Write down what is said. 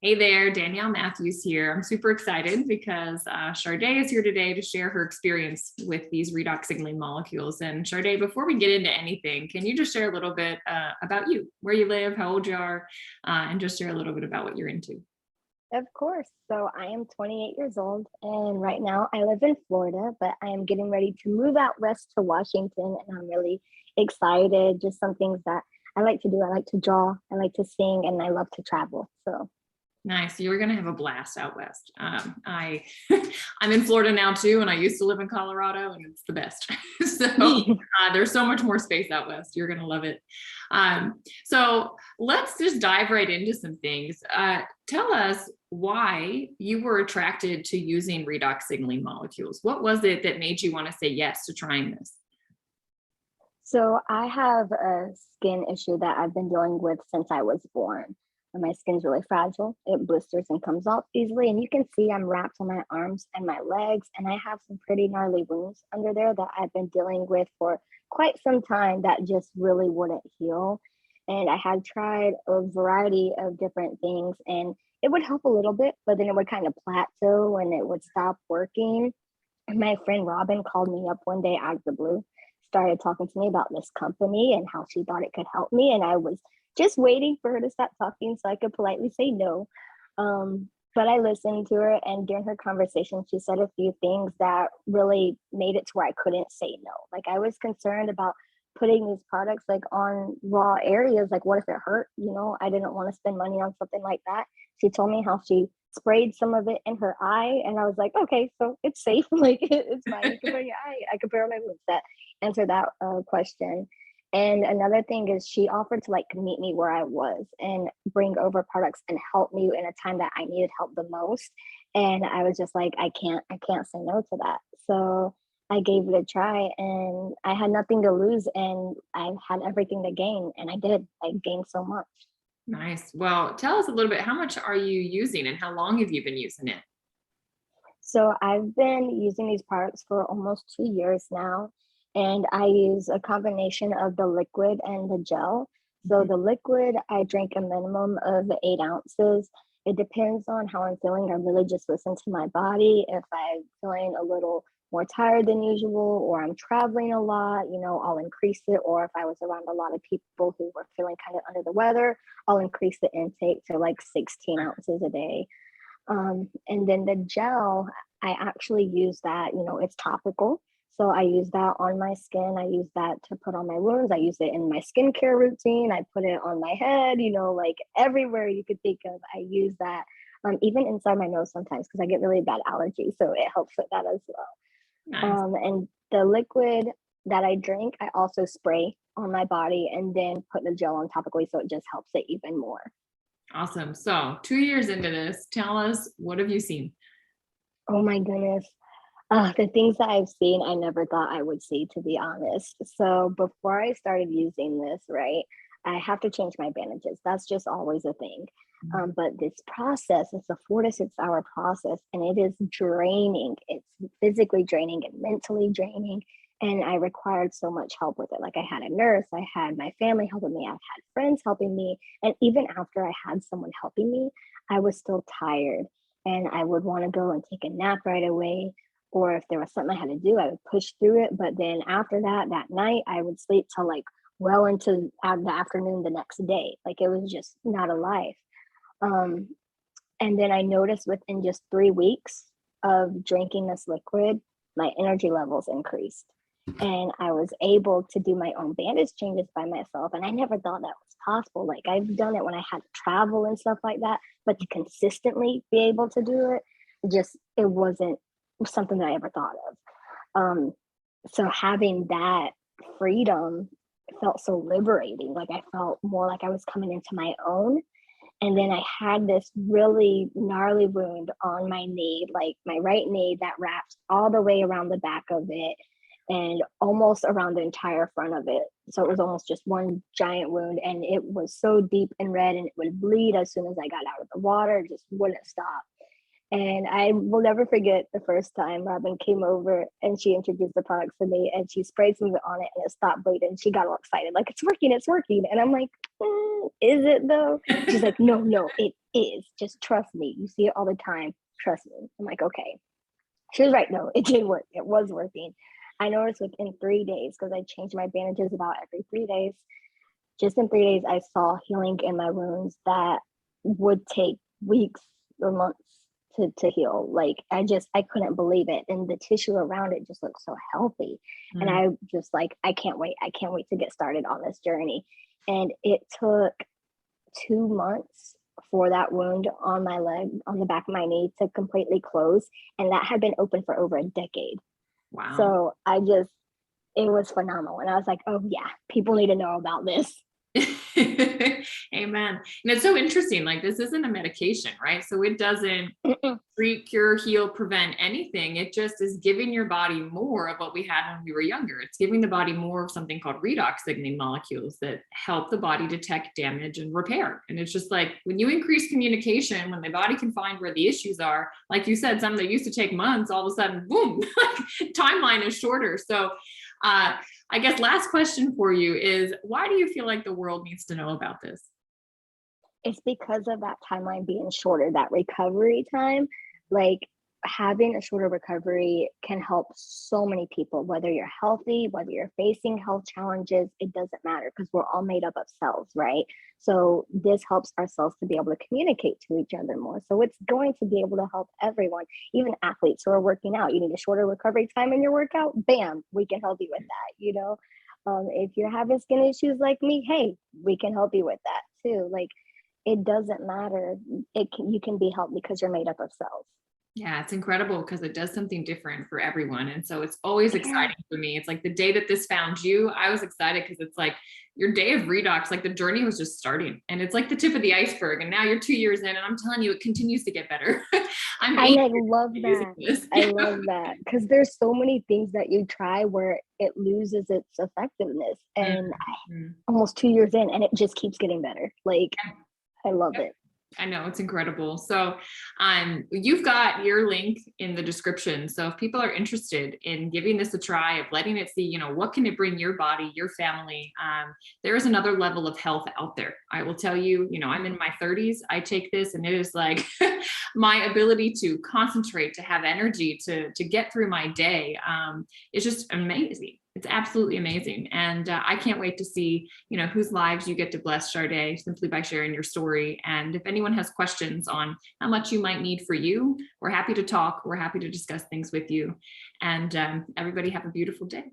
Hey there, Danielle Matthews here. I'm super excited because Shardai is here today to share her experience with these redox signaling molecules. And Shardai, before we get into anything, can you just share a little bit about you, where you live, how old you are, and just share a little bit about what you're into? Of course. So I am 28 years old, and right now I live in Florida, but I am getting ready to move out west to Washington, and I'm really excited. Just some things that I like to do. I like to draw, I like to sing, and I love to travel. So Nice. You're going to have a blast out west. I'm in Florida now too, and I used to live in Colorado, and it's the best. So there's so much more space out west. You're going to love it. So let's just dive right into some things. Tell us why you were attracted to using redox signaling molecules. What was it that made you want to say yes to trying this? So I have a skin issue that I've been dealing with since I was born. And my skin's really fragile. It blisters and comes off easily. And you can see I'm wrapped on my arms and my legs. And I have some pretty gnarly wounds under there that I've been dealing with for quite some time that just really wouldn't heal. And I had tried a variety of different things and it would help a little bit, but then it would kind of plateau and it would stop working. And my friend Robin called me up one day out of the blue, started talking to me about this company and how she thought it could help me. And I was just waiting for her to stop talking so I could politely say no. But I listened to her, and during her conversation, she said a few things that really made it to where I couldn't say no. Like I was concerned about putting these products like on raw areas. Like, what if it hurt? I didn't want to spend money on something like that. She told me how she sprayed some of it in her eye, and I was like, okay, so it's safe. Like it's fine. You can put it in your eye. I could put it on my lips. That answer that question. And another thing is she offered to like meet me where I was and bring over products and help me in a time that I needed help the most. And I was just like, I can't say no to that. So I gave it a try and I had nothing to lose and I had everything to gain. And I did. I gained so much. Nice. Well, tell us a little bit, how much are you using and how long have you been using it? So I've been using these products for almost 2 years now, and I use a combination of the liquid and the gel. So Mhm. the liquid, I drink a minimum of 8 ounces. It depends on how I'm feeling. I really just listen to my body. If I'm feeling a little more tired than usual, or I'm traveling a lot, I'll increase it. Or if I was around a lot of people who were feeling kind of under the weather, I'll increase the intake to like 16 ounces a day. And then the gel, I actually use that, it's topical. So I use that on my skin. I use that to put on my wounds. I use it in my skincare routine. I put it on my head, like everywhere you could think of. I use that even inside my nose sometimes because I get really bad allergies. So it helps with that as well. Nice. And the liquid that I drink, I also spray on my body and then put the gel on topically. So it just helps it even more. Awesome. So 2 years into this, tell us, what have you seen? Oh my goodness. The things that I've seen, I never thought I would see, to be honest. So before I started using this, right, I have to change my bandages. That's just always a thing. But this process, it's a 4 to 6 hour process, and it is draining. It's physically draining and mentally draining. And I required so much help with it. Like I had a nurse, I had my family helping me, I've had friends helping me. And even after I had someone helping me, I was still tired and I would want to go and take a nap right away, or if there was something I had to do, I would push through it. But then after that, that night, I would sleep till like well into the afternoon the next day. Like it was just not a life. Um, and then I noticed within just 3 weeks of drinking this liquid, my energy levels increased. And I was able to do my own bandage changes by myself. And I never thought that was possible. Like I've done it when I had to travel and stuff like that, but to consistently be able to do it, it wasn't something that I ever thought of. So having that freedom felt so liberating. Like I felt more like I was coming into my own. And then I had this really gnarly wound on my knee, like my right knee that wraps all the way around the back of it and almost around the entire front of it. So it was almost just one giant wound. And it was so deep and red and it would bleed as soon as I got out of the water. It just wouldn't stop. And I will never forget the first time Robin came over and she introduced the products to me and she sprayed some of it on it and it stopped bleeding. She got all excited, like, it's working, it's working. And I'm like, is it though? She's like, no, it is. Just trust me. You see it all the time. Trust me. I'm like, okay. She was right. No, it did work. It was working. I noticed within 3 days, because I changed my bandages about every 3 days. Just in 3 days, I saw healing in my wounds that would take weeks or months to heal. Like I couldn't believe it. And the tissue around it just looked so healthy. And Mm. I just like, I can't wait. I can't wait to get started on this journey. And it took 2 months for that wound on my leg, on the back of my knee, to completely close. And that had been open for over a decade. Wow. So it was phenomenal. And I was like, oh yeah, people need to know about this. Amen. And it's so interesting. Like, this isn't a medication, right? So it doesn't Mm-mm. treat, cure, heal, prevent anything. It just is giving your body more of what we had when we were younger. It's giving the body more of something called redox signaling molecules that help the body detect damage and repair. And it's just like, when you increase communication, when the body can find where the issues are, like you said, something that used to take months, all of a sudden, boom, like timeline is shorter. So I guess last question for you is, why do you feel like the world needs to know about this? It's because of that timeline being shorter, that recovery time. Like having a shorter recovery can help so many people, whether you're healthy, whether you're facing health challenges, it doesn't matter because we're all made up of cells, right? So this helps our cells to be able to communicate to each other more. So it's going to be able to help everyone, even athletes who are working out. You need a shorter recovery time in your workout, bam, we can help you with that. If you're having skin issues like me, hey, we can help you with that too. Like it doesn't matter. You can be helped because you're made up of cells. Yeah, it's incredible because it does something different for everyone. And so it's always Yeah. exciting for me. It's like the day that this found you, I was excited because it's like your day of redox, like the journey was just starting and it's like the tip of the iceberg. And now you're 2 years in and I'm telling you, it continues to get better. I'm And 8 I years love into using that. this. I Yeah. love that because there's so many things that you try where it loses its effectiveness. And Mhm. almost 2 years in, and it just keeps getting better. Like, I love it. I know, it's incredible. So you've got your link in the description. So if people are interested in giving this a try, of letting it see, what can it bring your body, your family, there is another level of health out there. I will tell you, I'm in my 30s. I take this and it is like my ability to concentrate, to have energy, to get through my day is just amazing. It's absolutely amazing. And I can't wait to see, whose lives you get to bless, Shardai, simply by sharing your story. And if anyone has questions on how much you might need for you, we're happy to talk. We're happy to discuss things with you. And everybody have a beautiful day.